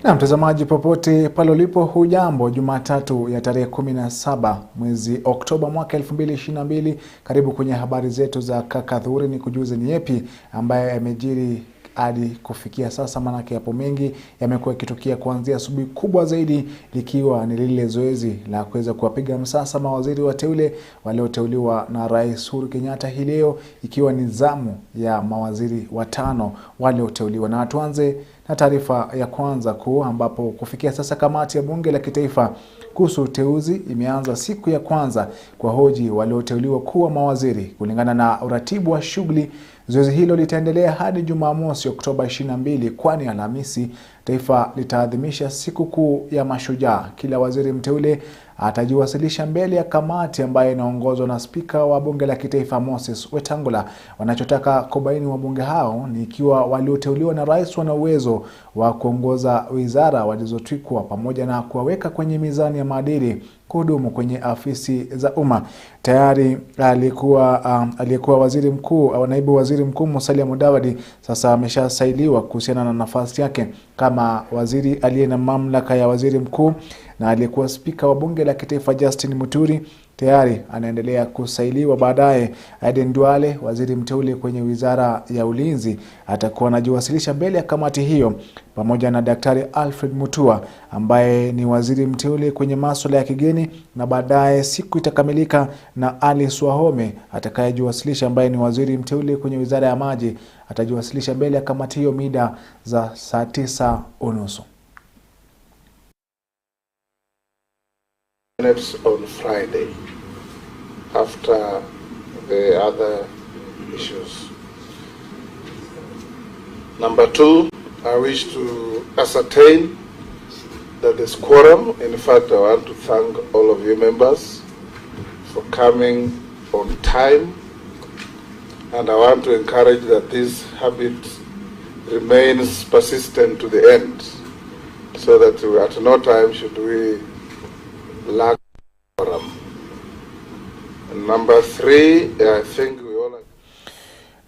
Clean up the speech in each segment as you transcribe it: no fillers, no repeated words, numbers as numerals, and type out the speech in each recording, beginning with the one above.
Na mtazamaji popote pale ulipo, hujambo? Jumatatu ya tarehe 17 mwezi Oktoba mwaka 2022. Karibu kwenye habari zetu za Kirk Adhuhuri, ni kujuze ni yapi ambaye yamejiri hadi kufikia sasa, manake yapo mengi yamekuwa yakitukia kuanzia asubuhi, kubwa zaidi likiwa ni lile zoezi la kuweza kuwapiga msasa mawaziri wateule walioteuliwa na Rais Uhuru Kenyatta hii leo, ikiwa ni zamu ya mawaziri watano walioteuliwa. Na tuanze na taarifa ya kwanza kuu, ambapo kufikia sasa kamati ya bunge la kitaifa kuhusu uteuzi imeanza siku ya kwanza kwa hoji walioteuliwa kuwa mawaziri. Kulingana na uratibu wa shughuli, zoezi hilo litaendelea hadi Jumamosi Oktoba 22, kwani Alhamisi taifa litaadhimisha siku kuu ya mashujaa. Kila waziri mteule atajiwasilisha mbele ya kamati ambayo inaongozwa na spika wa bunge la kitaifa Moses Wetangula. Wanachotaka kubaini wabunge hao ni ikiwa walioteuliwa na rais wana uwezo wa kuongoza wizara walizotwikwa, pamoja na kuwaweka kwenye mizani ya maadili kuhudumu kwenye afisi za umma. Tayari aliyekuwa waziri mkuu au naibu waziri mkuu Musalia Mudavadi sasa ameshasailiwa kuhusiana na nafasi yake kama waziri aliye na mamlaka ya waziri mkuu, na aliyekuwa spika wa bunge la kitaifa Justin Muturi tayari anaendelea kusailiwa. Baadaye Aden Duale, waziri mteule kwenye wizara ya ulinzi, atakuwa anajiwasilisha mbele ya kamati hiyo, pamoja na Daktari Alfred Mutua ambaye ni waziri mteule kwenye masuala ya kigeni, na baadaye siku itakamilika na Alice Wahome atakayejiwasilisha, ambaye ni waziri mteule kwenye wizara ya maji, atajiwasilisha mbele ya kamati hiyo mida za saa 9:30. Minutes on Friday after the other issues. Number 2, I wish to ascertain that there's quorum. In fact, I want to thank all of you members for coming on time, and I want to encourage that this habit remains persistent to the end, so that at no time should we lack quorum. And number 3, I think we all...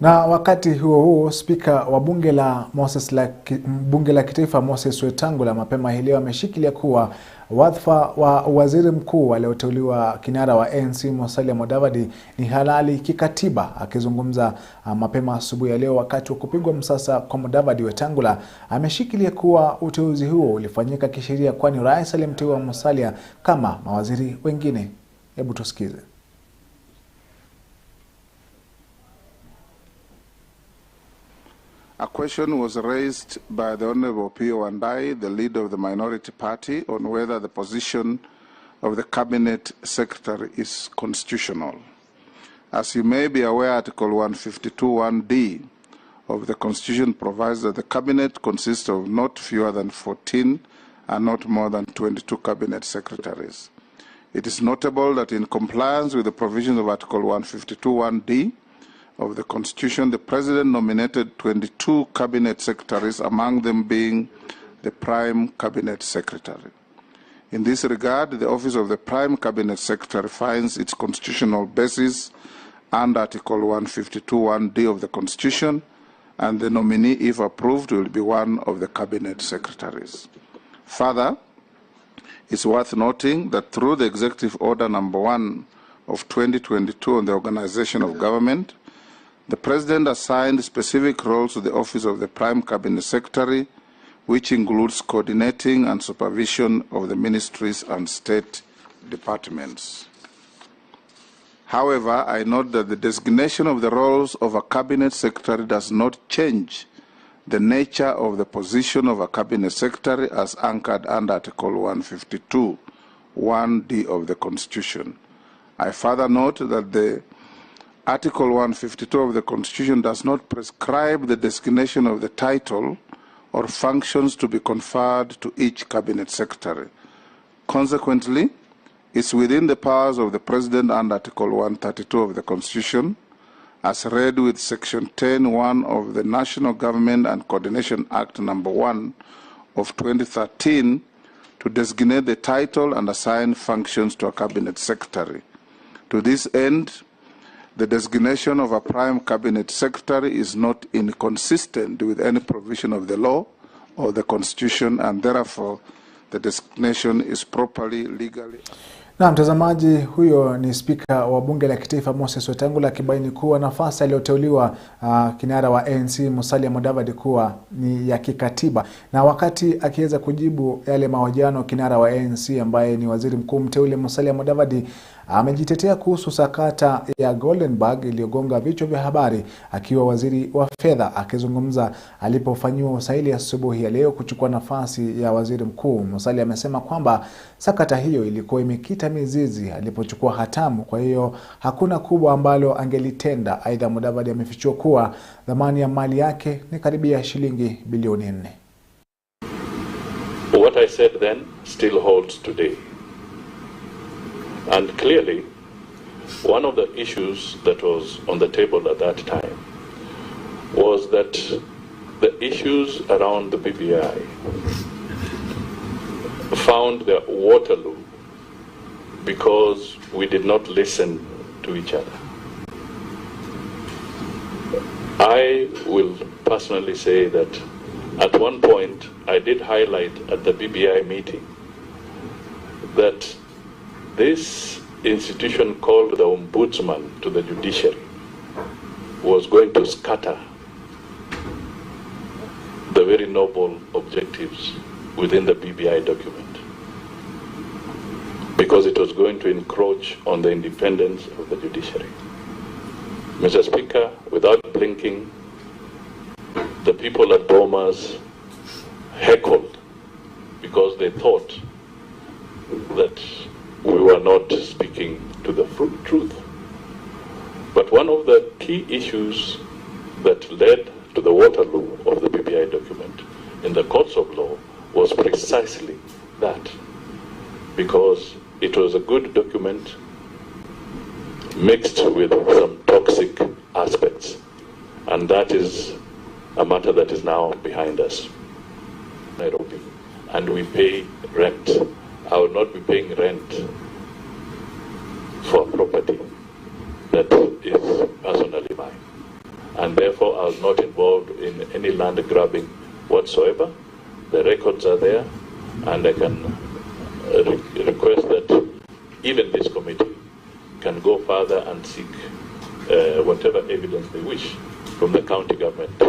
Na wakati huo spika wa bunge la kitaifa Moses Wetangula mapema hii leo ameshikilia kuwa wadhifa wa waziri mkuu alioteuliwa kinara wa ANC Musalia Mudavadi ni halali kikatiba. Akizungumza mapema asubuhi ya leo wakati wa kupigwa msasa kwa Mudavadi, Wetangula ameshikilia kuwa uteuzi huo ulifanyika kisheria, kwani rais alimteua Musalia kama mawaziri wengine. Hebu tusikize. A question was raised by the Honorable P.O. Wandai, the leader of the minority party, on whether the position of the cabinet secretary is constitutional. As you may be aware, Article 152(1)(d) of the Constitution provides that the cabinet consists of not fewer than 14 and not more than 22 cabinet secretaries. It is notable that in compliance with the provisions of Article 152(1)(d) of the Constitution, the President nominated 22 cabinet secretaries, among them being the Prime Cabinet Secretary. In this regard, the office of the Prime Cabinet Secretary finds its constitutional basis under Article 152(1)(d) of the Constitution, and the nominee, if approved, will be one of the Cabinet Secretaries. Further, it's worth noting that through the Executive Order Number 1 of 2022 on the Organization of Government, the President assigned specific roles to the office of the Prime Cabinet Secretary, which includes coordinating and supervision of the ministries and state departments. However, I note that the designation of the roles of a Cabinet Secretary does not change the nature of the position of a Cabinet Secretary as anchored under Article 152(1)(d) of the Constitution. I further note that the Article 152 of the Constitution does not prescribe the designation of the title or functions to be conferred to each Cabinet Secretary. Consequently, it's within the powers of the President under Article 132 of the Constitution, as read with Section 10(1) of the National Government and Coordination Act No. 1 of 2013, to designate the title and assign functions to a Cabinet Secretary. To this end, the designation of a Prime Cabinet Secretary is not inconsistent with any provision of the law of the Constitution, and therefore the designation is properly legally. Na mtazamaji, huyo ni Spika wa Bunge la Kitaifa Moses Wetangula akibaini kuwa nafasi aliyoteuliwa kinara wa ANC Musalia Mudavadi kuwa ni ya kikatiba. Na wakati akiweza kujibu yale mahojiano, kinara wa ANC ambaye ni waziri mkuu mteule Musalia Mudavadi amejitetea kuhusu sakata ya Golden Bag iliyogonga vichwa vya habari akiwa waziri wa fedha. Akizungumza alipofanyiwa usaili asubuhi ya leo kuchukua nafasi ya waziri mkuu, Musalia amesema kwamba sakata hiyo ilikuwa imekita mizizi alipochukua hatamu, kwa hiyo hakuna kubwa ambalo angelitenda. Aidha, Mudavadi amefichua kuwa dhamani ya mali yake ni karibia shilingi bilioni 4. What I said then still holds today. And clearly, one of the issues that was on the table at that time was that the issues around the BBI found their Waterloo because we did not listen to each other. I will personally say that at one point I did highlight at the BBI meeting that this institution called the Ombudsman to the judiciary was going to scatter the very noble objectives within the BBI document, because it was going to encroach on the independence of the judiciary. Mr. Speaker, without blinking, the people at Bomas heckled because they thought that we were not speaking to the truth. But one of the key issues that led to the Waterloo of the BBI document in the courts of law was precisely that, because it was a good document mixed with some toxic aspects, and that is a matter that is now behind us. Nairobi, and we pay rent. I will not be paying rent for property that is personally mine, and therefore I was not involved in any land grabbing whatsoever. The records are there, and I can request that even this committee can go further and seek whatever evidence they wish from the county government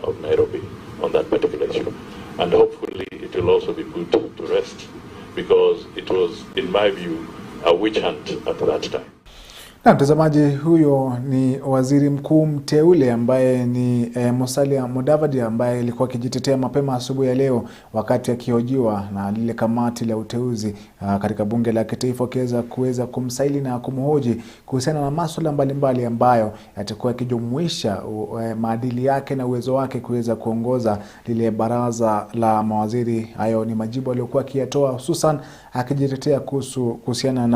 of Nairobi on that particular issue. And hopefully it will also be put to rest, because it was, in my view, a witch hunt at that time. Na mtazamaji, huyo ni waziri mkuu mteule ambaye ni Musalia Mudavadi, ambaye alikuwa akijitetea mapema asubuhi ya leo wakati akihojiwa na lile kamati la uteuzi katika bunge la kitaifa, kuweza kumsaili na kumhoji kuhusiana na masuala mbalimbali ambayo yatakuwa yakijumuisha maadili yake na uwezo wake kuweza kuongoza lile baraza la mawaziri. Hayo ni majibu aliyokuwa akiyatoa, hususan akijitetea kuhusiana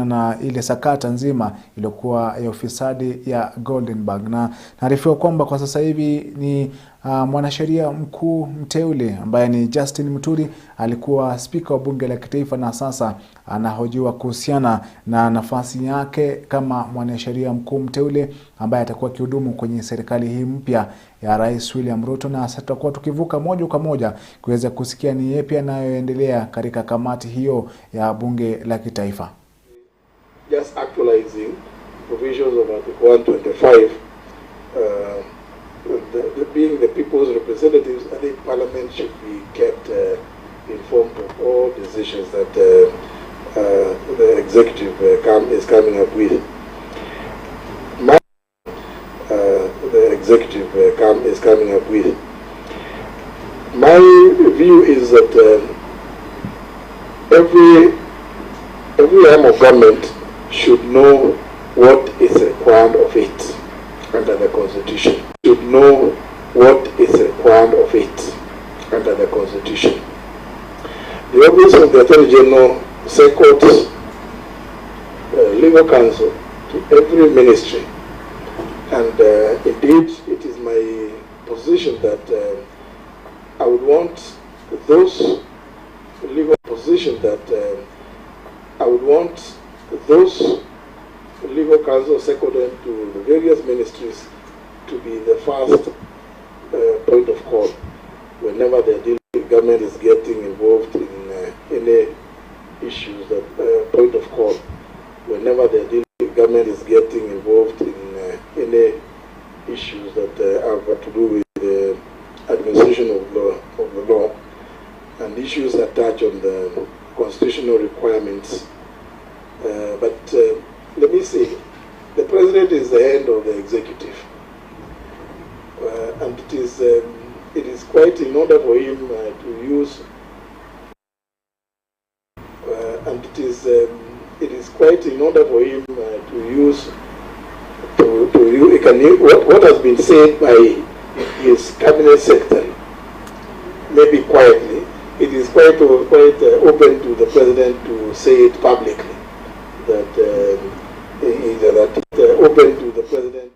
na ile sakata nzima iliyokuwa ya ufisadi ya Golden Bag. Na naarifiwa kwamba kwa sasa hivi ni mwanasheria mkuu mteule ambaye ni Justin Muturi alikuwa spika wa bunge la kitaifa, na sasa anahojiwa kuhusiana na nafasi yake kama mwanasheria mkuu mteule ambaye atakuwa kihudumu kwenye serikali hii mpya ya Rais William Ruto. Na sasa tutakuwa tukivuka moja kwa moja kuweza kusikia ni yapi yanayoendelea katika kamati hiyo ya bunge la kitaifa. Just actualizing provisions of Article 125, being the people's representatives, I think Parliament should be kept informed of all decisions that the executive is coming up with. The executive is coming up with. My view is that every arm of government should know what is required of it under the Constitution. Should know what is required of it under the Constitution. The office of the Attorney General secretes legal counsel to every ministry, and indeed it is my position that I would want those legal counsel seconded to the various ministries to be the first point of call. whenever the government is getting involved in any issues that point of call, whenever the government is getting involved in any issues that have to do with the administration of the law and issues that touch on the constitutional requirements. But let me say, the president is the head of the executive, and it is quite in order for him to use, and it is quite in order for him to use what has been said by his cabinet secretary, maybe quietly. It is quite open to the president to say it publicly, that open to the president.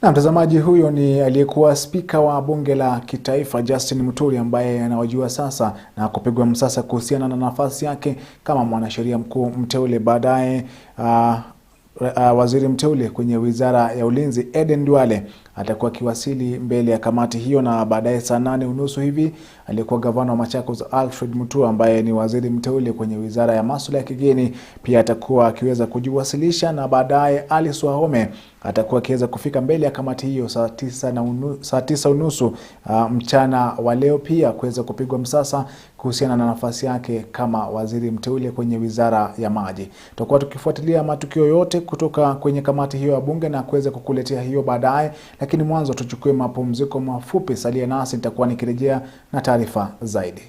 Na mtazamaji, huyo ni aliyekuwa spika wa bunge la kitaifa Justin Muturi, ambaye anawajua sasa na kupigwa msasa kuhusiana na nafasi yake kama mwanasheria mkuu mteule. Baadaye waziri mteule kwenye wizara ya ulinzi Eden Duale atakuwa kiwasili mbele ya kamati hiyo, na baadaye saa 8:30 hivi aliyekuwa gavana wa Machakos Alfred Mutua, ambaye ni waziri mteule kwenye wizara ya masuala ya kigeni, pia atakuwa akiweza kujiwasilisha, na baadaye Alice Wahome atakuwa akiweza kufika mbele ya kamati hiyo saa 9:30 mchana wa leo, pia kuweza kupigwa msasa kuhusiana na nafasi yake kama waziri mteule kwenye wizara ya maji. Tutakuwa tukifuatilia matukio yote kutoka kwenye kamati hiyo ya bunge na kuweza kukuletea hiyo baadaye, lakini mwanzo tuchukue mapumziko mafupi. Salia nasi, nitakuwa nikirejea na taarifa zaidi.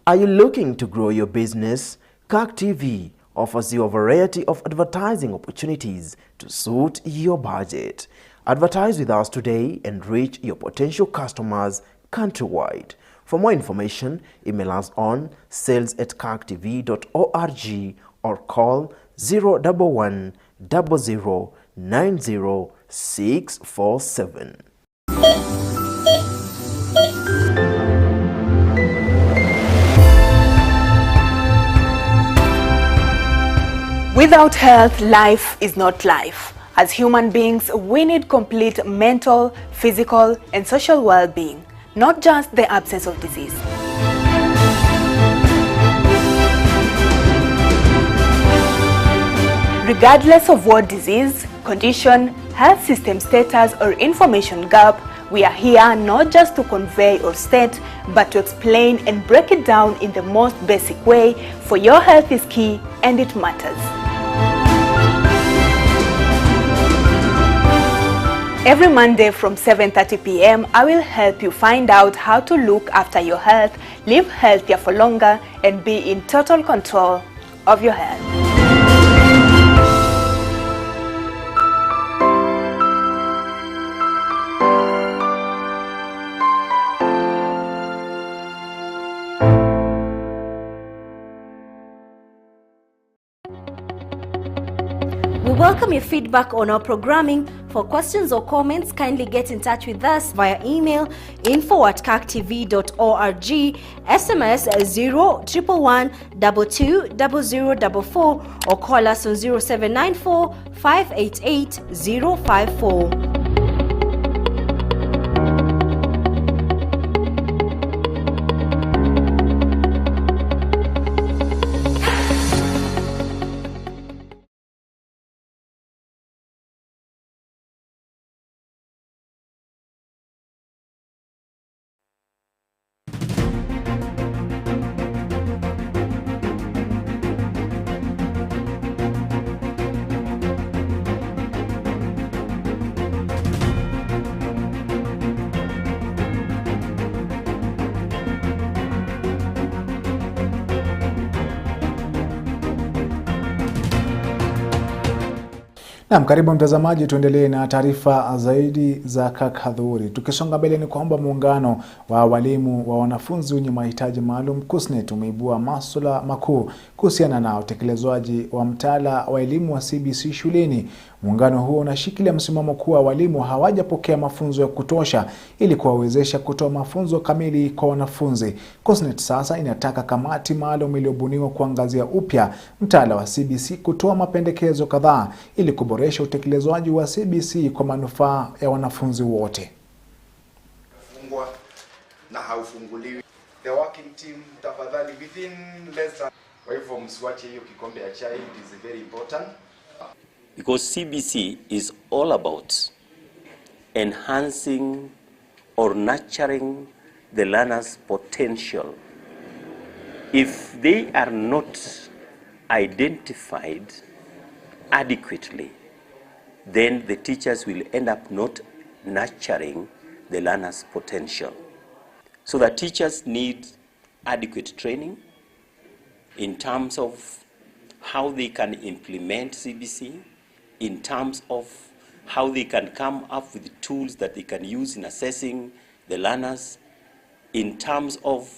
Are you looking to grow your business? Kirk TV offers you a variety of advertising opportunities to suit your budget. Advertise with us today and reach your potential customers countrywide. For more information, email us on sales@kirktv.org or call 011 00 90 647. Without health, life is not life. As human beings, we need complete mental, physical, and social well-being, not just the absence of disease. Regardless of what disease, condition, health system status, or information gap, we are here not just to convey or state, but to explain and break it down in the most basic way, for your health is key and it matters. Every Monday from 7:30 p.m., I will help you find out how to look after your health, live healthier for longer, and be in total control of your health. We welcome your feedback on our programming. For questions or comments, kindly get in touch with us via email info@kirktv.org, SMS 0111 220044, or call us on 0794 588 054. Naam, karibu mtazamaji, tuendelee na taarifa zaidi za Kirk Adhuhuri. Tukisonga mbele ni kwamba muungano wa walimu wa wanafunzi wenye mahitaji maalum KUSNET umeibua masuala makuu kuhusiana na utekelezwaji wa mtaala wa elimu wa CBC shuleni. Muungano huo unashikilia msimamo kuwa walimu hawajapokea mafunzo ya kutosha ili kuwawezesha kutoa mafunzo kamili kwa wanafunzi. KUSNET sasa inataka kamati maalum iliyobuniwa kuangazia upya mtaala wa CBC kutoa mapendekezo kadhaa ili kuboresha utekelezwaji wa CBC kwa manufaa ya wanafunzi wote. Fungwa na haufunguliwi. The working team tafadhali within less than. Kwa hivyo msiwache hiyo kikombe ya chai, it is very important. Because CBC is all about enhancing or nurturing the learner's potential. If they are not identified adequately, then the teachers will end up not nurturing the learner's potential. So the teachers need adequate training in terms of how they can implement CBC, in terms of how they can come up with tools that they can use in assessing the learners, in terms of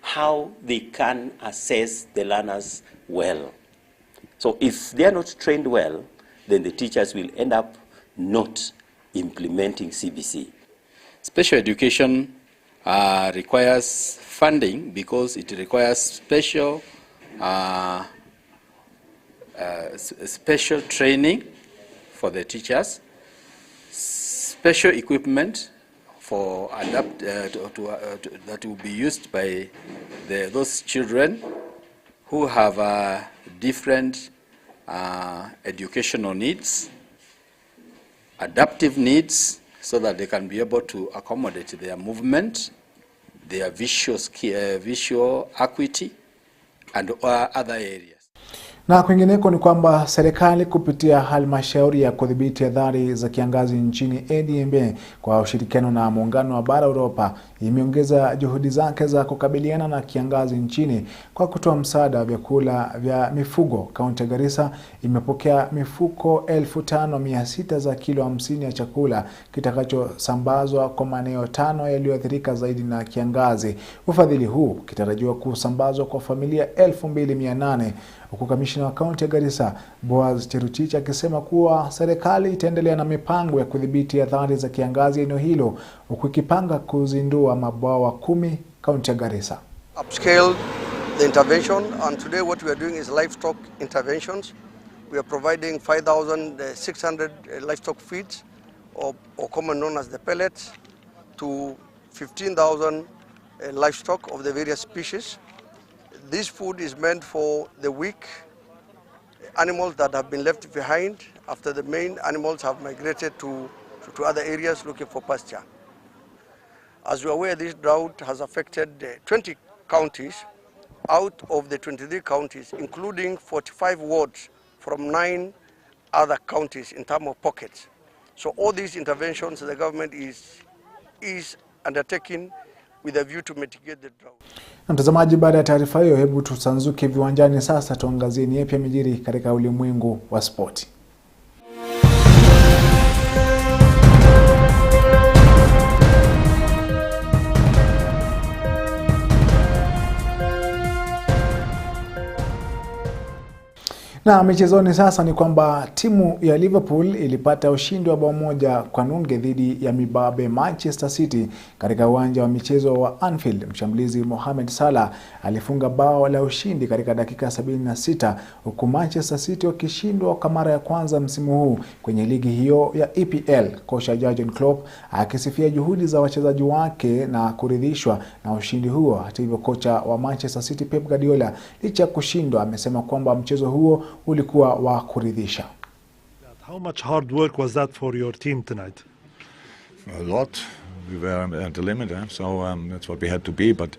how they can assess the learners well. So if they are not trained well, then the teachers will end up not implementing CBC. Special education requires funding because it requires special training for the teachers, special equipment for that will be used by those children who have different educational needs, adaptive needs, so that they can be able to accommodate their movement, their visual acuity, and other areas. Na kwingineko ni kwamba serikali kupitia halmashauri ya kudhibiti athari za kiangazi nchini ADMA kwa ushirikiano na muungano wa bara Europa imeongeza juhudi zake za kukabiliana na kiangazi nchini kwa kutoa msaada wa vyakula vya mifugo. Kaunti ya Garissa imepokea mifuko 5,600 za kilo 50 ya chakula kitakachosambazwa kwa maeneo 5 yaliyoathirika zaidi na kiangazi. Ufadhili huu kitarajiwa kusambazwa kwa familia 2,800, huku kamishna wa kaunti ya Garissa Boaz Cheruchich akisema kuwa serikali itaendelea na mipango ya kudhibiti athari za kiangazi eneo hilo, huku ikipanga kuzindua mabwawa 10 kaunti ya Garissa. Upscale the intervention, and today what we are doing is livestock interventions. We are providing 5,600 livestock feeds, or common known as the pellets, to 15,000 livestock of the various species. This food is meant for the weak animals that have been left behind after the main animals have migrated to other areas looking for pasture. As you are aware, this drought has affected 20 counties out of the 23 counties, including 45 wards from 9 other counties in terms of pockets. So all these interventions the government is undertaking with a view to mitigate the drought. Mtazamaji, baada ya taarifa hiyo, hebu tusanzuke viwanjani sasa tuangazie ni yapi yamejiri katika ulimwengu wa spoti. Na michezoni sasa ni kwamba timu ya Liverpool ilipata ushindi wa 1-0 dhidi ya mibabe Manchester City katika uwanja wa michezo wa Anfield. Mshambulizi Mohamed Salah alifunga bao la ushindi katika dakika 76, huku Manchester City wakishindwa kwa mara ya kwanza msimu huu kwenye ligi hiyo ya EPL. Kocha Jurgen Klopp akisifia juhudi za wachezaji wake na kuridhishwa na ushindi huo. Hata hivyo, kocha wa Manchester City Pep Guardiola, licha ya kushindwa, amesema kwamba mchezo huo ulikuwa wa kuridhisha. How much hard work was that for your team tonight? A lot. We were at the limit, so that's what we had to be. But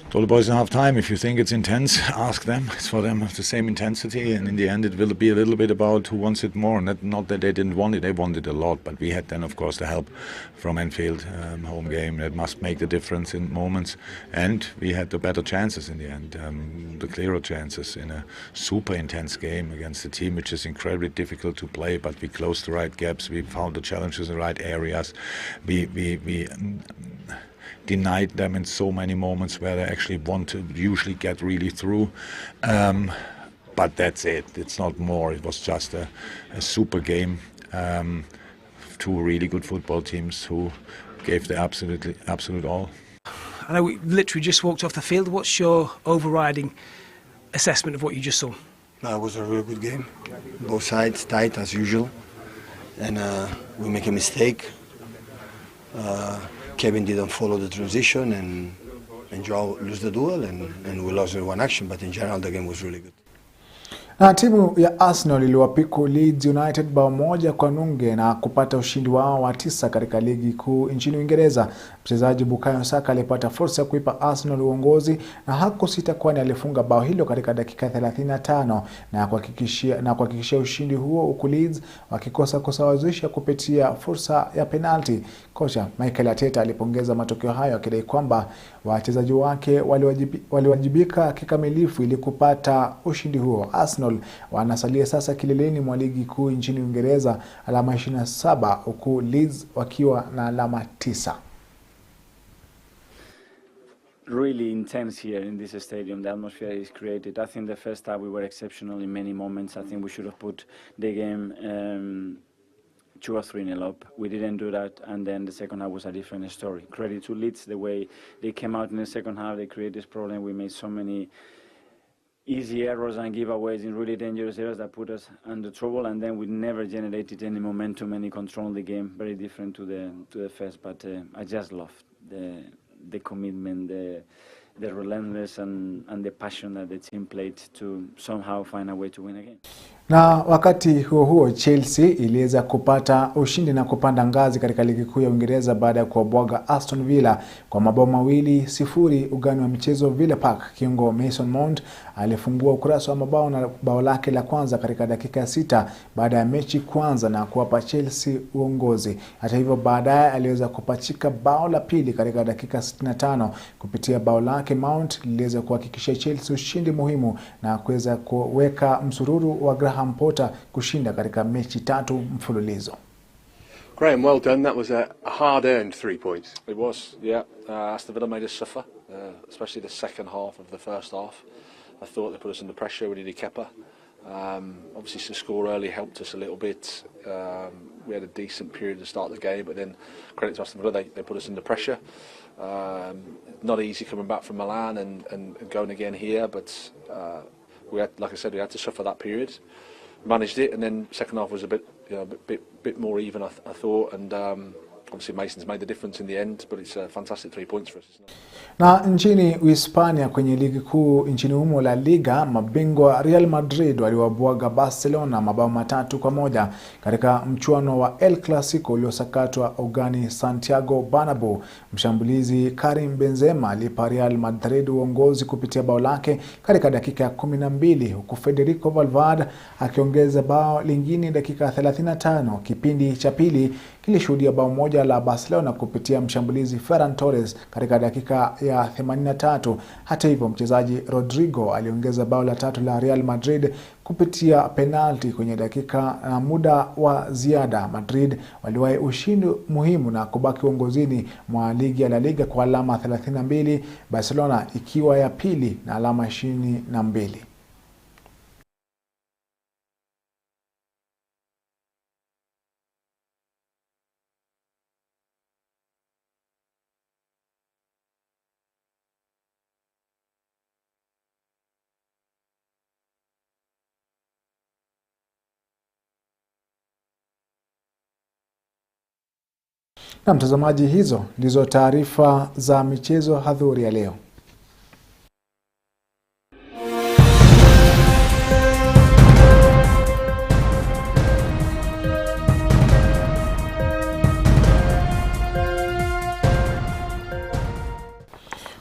told the boys in half time, if you think it's intense, ask them. It's for them the same intensity, and in the end it will be a little bit about who wants it more. Not that they didn't want it, they wanted a lot, but we had then of course the help from Enfield, home game, that must make the difference in moments, and we had the better chances in the end, the clearer chances in a super intense game against a team which is incredibly difficult to play, but we closed the right gaps, we found the challenges in the right areas, we denied them in so many moments where they actually want to usually get really through. But that's it. It's not more. It was just a super game. Two really good football teams who gave the absolute all. I know we literally just walked off the field. What's your overriding assessment of what you just saw? No, it was a really good game. Both sides tight as usual. And we make a mistake. Kevin didn't follow the transition, and Joao lose the duel, and we lost in one action, but in general the game was really good. Na timu ya Arsenal iliwapiku Leeds United bao 1-0 na kupata ushindi wao wa 9 katika ligi kuu nchini Uingereza. Mchezaji Bukayo Saka alipata fursa ya kuipa Arsenal uongozi na hakusita, kwani alifunga bao hilo katika dakika 35 na kuhakikishia ushindi huo, huku Leeds wakikosa kusawazisha kupitia fursa ya penalti. Kocha Mikel Arteta alipongeza matokeo hayo akidai kwamba wachezaji wake waliwajibika kikamilifu ili kupata ushindi huo. Arsenal wanasalia sasa kileleni mwa ligi kuu nchini Uingereza, alama 27, huku Leeds wakiwa na alama 9. Really intense here in this stadium. The atmosphere is created. I think the first half we were exceptional in many moments. I think we should have put the game 2 or 3-0 up. We didn't do that, and then the second half was a different story. Credit to Leeds, the way they came out in the second half, they created this problem. We made so many easy errors and giveaways in really dangerous areas that put us under trouble, and then we never generated any momentum, any control in the game. Very different to the first, but I just love the commitment, the relentless and the passion that the team played to somehow find a way to win again. Na wakati huo Chelsea iliweza kupata ushindi na kupanda ngazi katika ligi kuu ya Uingereza baada ya kuwabwaga Aston Villa kwa mabao 2-0 ugani wa michezo Villa Park. Kiungo Mason Mount alifungua ukurasa wa mabao na bao lake la kwanza katika dakika 6 baada ya mechi kuanza na kuwapa Chelsea uongozi. Hata hivyo baadaye aliweza kupachika bao la pili katika dakika 65. Kupitia bao lake Mount liliweza kuhakikisha Chelsea ushindi muhimu na kuweza kuweka msururu wa Graham Potter kushinda katika mechi 3 mfululizo. Graham, well done. That was a hard-earned 3 points. It was, yeah. Aston Villa made us suffer, especially the second half of the first half. I thought they put us under pressure with Kepa. Obviously, to score early helped us a little bit. We had a decent period to start the game, but then credit to Aston Villa, they put us under pressure. Not easy coming back from Milan and going again here, but we had, like I said, we had to suffer that period. Managed it, and then second half was a bit more even, I thought, and obviously Mason's made the difference in the end, but it's a fantastic 3 points for us. Na nchini Uhispania kwenye ligi kuu nchini humo La Liga, mabingwa Real Madrid waliwabwaga Barcelona mabao 3-1 katika mchuano wa El Clasico uliosakatwa ugani Santiago Bernabeu. Mshambulizi Karim Benzema alipa Real Madrid uongozi kupitia bao lake katika dakika ya 12, huku Federico Valverde akiongeza bao lingine dakika 35. Kipindi cha pili kilishuhudia bao moja la Barcelona kupitia mshambulizi Ferran Torres katika dakika ya 83. Hata hivyo mchezaji Rodrigo aliongeza bao la 3 la Real Madrid kupitia penalti kwenye dakika na muda wa ziada. Madrid waliwahi ushindi muhimu na kubaki uongozini mwa ligi ya La Liga kwa alama 32, Barcelona ikiwa ya pili na alama 22. Na mtazamaji, hizo ndizo taarifa za michezo Hadhuri ya leo.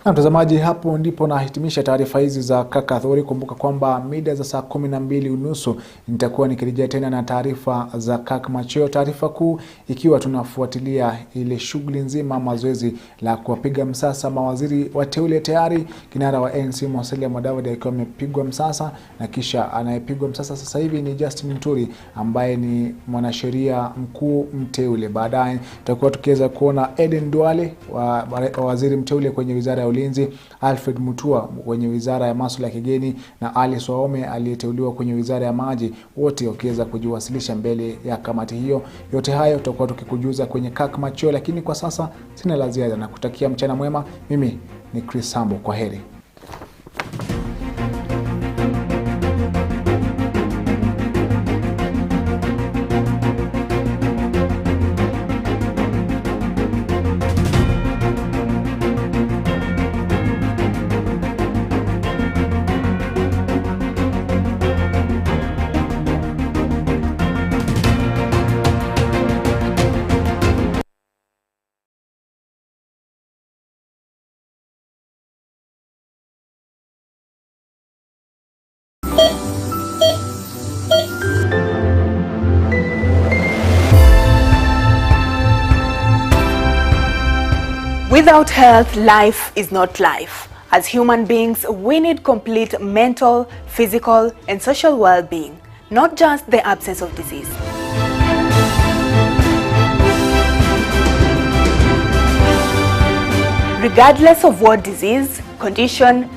Na mtazamaji, hapo ndipo nahitimisha taarifa hizi za Kirk Adhuhuri. Kumbuka kwamba mida za saa 12:30 nitakuwa nikirejea tena na taarifa za Kirk Macheo. Taarifa kuu ikiwa tunafuatilia ile shughuli nzima mazoezi la kuwapiga msasa mawaziri wateule. Tayari kinara wa ANC Musalia Mudavadi akiwa amepigwa msasa, na kisha anayepigwa msasa sasa hivi ni Justin Muturi ambaye ni mwanasheria mkuu mteule. Baadaye tutakuwa tukiweza kuona Eden Duale waziri mteule kwenye wizara ya ulinzi, Alfred Mutua kwenye wizara ya masuala ya kigeni, na Alice Wahome aliyeteuliwa kwenye wizara ya maji, wote wakiweza kujiwasilisha mbele ya kamati hiyo. Yote hayo tutakuwa tukikujuza kwenye Kirk Macheo, lakini kwa sasa sina la ziada na kutakia mchana mwema. Mimi ni Chris Sambo, kwa heri. Without health, life is not life. As human beings, we need complete mental, physical, and social well-being, not just the absence of disease. Regardless of what disease, condition,